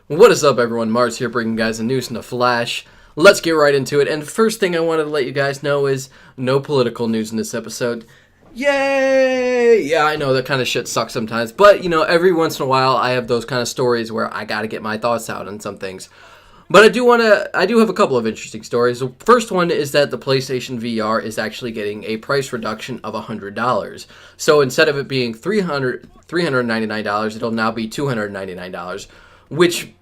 What is up, everyone? Mars here, bringing you guys the news in a flash. Let's get right into it. And the first thing I wanted to let you guys know is no political news in this episode. Yay! Yeah, I know that kind of shit sucks sometimes, but you know, every once in a while I have those kind of stories where I gotta get my thoughts out on some things. But I do have a couple of interesting stories. The first one is that the PlayStation VR is actually getting a price reduction of $100. So instead of it being $399, it'll now be $299, which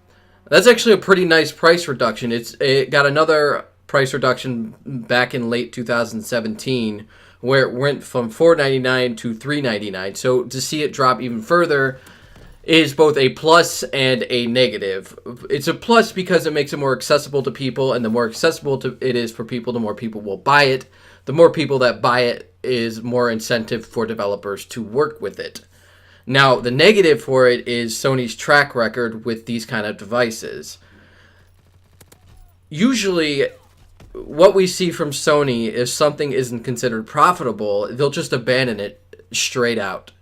that's actually a pretty nice price reduction. It got another price reduction back in late 2017 where it went from $499 to $399. So to see it drop even further is both a plus and a negative. It's a plus because it makes it more accessible to people, and the more accessible it is for people, the more people will buy it. The more people that buy it is more incentive for developers to work with it. Now, the negative for it is Sony's track record with these kind of devices. Usually, what we see from Sony, if something isn't considered profitable, they'll just abandon it straight out.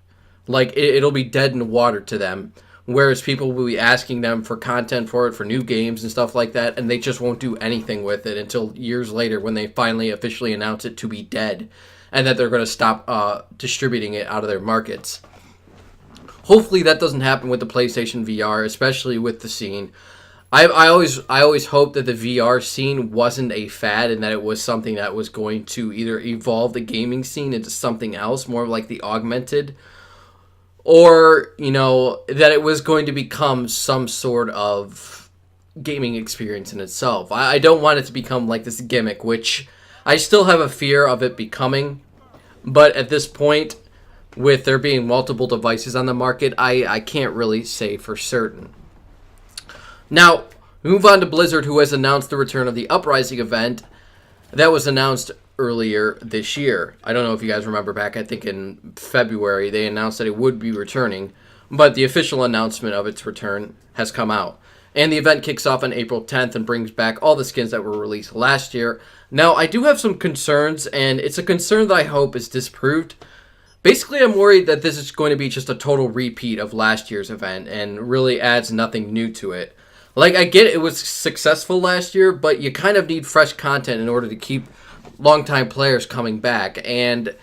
Like, it'll be dead in the water to them. Whereas people will be asking them for content for it, for new games and stuff like that, and they just won't do anything with it until years later when they finally officially announce it to be dead. And that they're going to stop distributing it out of their markets. Hopefully that doesn't happen with the PlayStation VR, especially with the scene. I always hope that the VR scene wasn't a fad and that it was something that was going to either evolve the gaming scene into something else, more like the augmented, or, you know, that it was going to become some sort of gaming experience in itself. I don't want it to become like this gimmick, which I still have a fear of it becoming, but at this point, with there being multiple devices on the market, I can't really say for certain. Now, we move on to Blizzard, who has announced the return of the Uprising event that was announced earlier this year. I don't know if you guys remember back, I think in February, they announced that it would be returning, but the official announcement of its return has come out. And the event kicks off on April 10th and brings back all the skins that were released last year. Now, I do have some concerns, and it's a concern that I hope is disproved. Basically, I'm worried that this is going to be just a total repeat of last year's event and really adds nothing new to it. Like, I get it was successful last year, but you kind of need fresh content in order to keep longtime players coming back. And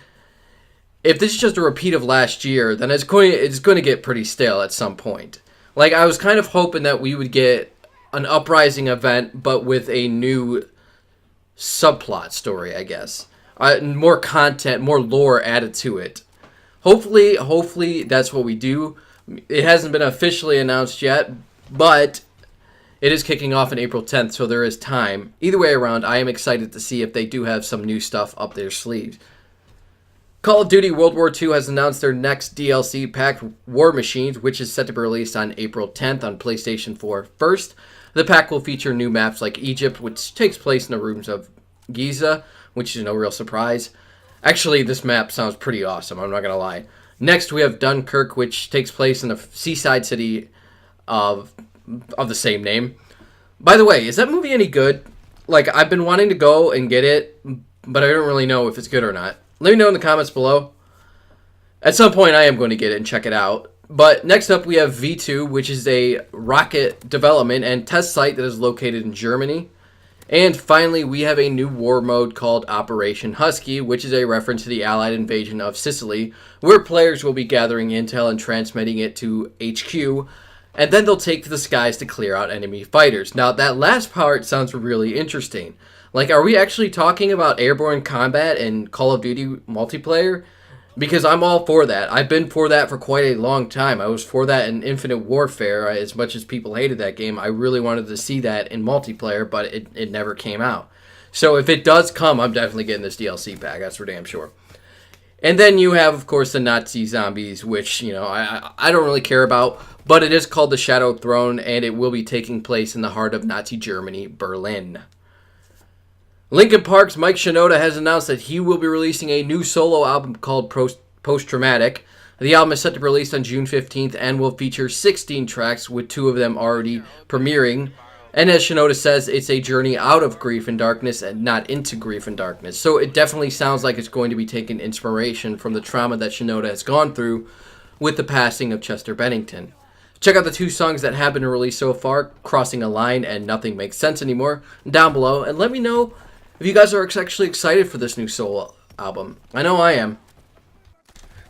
if this is just a repeat of last year, then it's going to get pretty stale at some point. Like, I was kind of hoping that we would get an Uprising event, but with a new subplot story, I guess. More content, more lore added to it. Hopefully that's what we do. It hasn't been officially announced yet, but it is kicking off on April 10th, so there is time. Either way around, I am excited to see if they do have some new stuff up their sleeves. Call of Duty World War II has announced their next DLC pack, War Machines, which is set to be released on April 10th on PlayStation 4 first. The pack will feature new maps like Egypt, which takes place in the ruins of Giza, which is no real surprise. Actually, this map sounds pretty awesome, I'm not going to lie. Next, we have Dunkirk, which takes place in the seaside city of the same name. By the way, is that movie any good? Like, I've been wanting to go and get it, but I don't really know if it's good or not. Let me know in the comments below. At some point, I am going to get it and check it out. But next up, we have V2, which is a rocket development and test site that is located in Germany. And finally, we have a new war mode called Operation Husky, which is a reference to the Allied invasion of Sicily, where players will be gathering intel and transmitting it to HQ, and then they'll take to the skies to clear out enemy fighters. Now, that last part sounds really interesting. Like, are we actually talking about airborne combat in Call of Duty multiplayer? Because I'm all for that. I've been for that for quite a long time. I was for that in Infinite Warfare. As much as people hated that game, I really wanted to see that in multiplayer, but it never came out. So if it does come, I'm definitely getting this DLC pack. That's for damn sure. And then you have, of course, the Nazi zombies, which, you know, I don't really care about. But it is called the Shadow Throne, and it will be taking place in the heart of Nazi Germany, Berlin. Linkin Park's Mike Shinoda has announced that he will be releasing a new solo album called Post Traumatic. The album is set to be released on June 15th and will feature 16 tracks, with 2 of them already premiering. And as Shinoda says, it's a journey out of grief and darkness and not into grief and darkness. So it definitely sounds like it's going to be taking inspiration from the trauma that Shinoda has gone through with the passing of Chester Bennington. Check out the 2 songs that have been released so far, Crossing a Line and Nothing Makes Sense Anymore, down below, and let me know if you guys are actually excited for this new solo album. I know I am.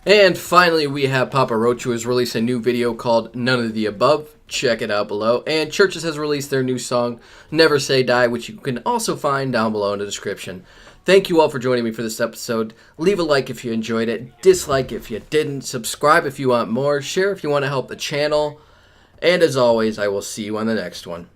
And finally, we have Papa Roach, who has released a new video called None of the Above. Check it out below. And CHVRCHES has released their new song, Never Say Die, which you can also find down below in the description. Thank you all for joining me for this episode. Leave a like if you enjoyed it, dislike if you didn't, subscribe if you want more, share if you want to help the channel, and as always, I will see you on the next one.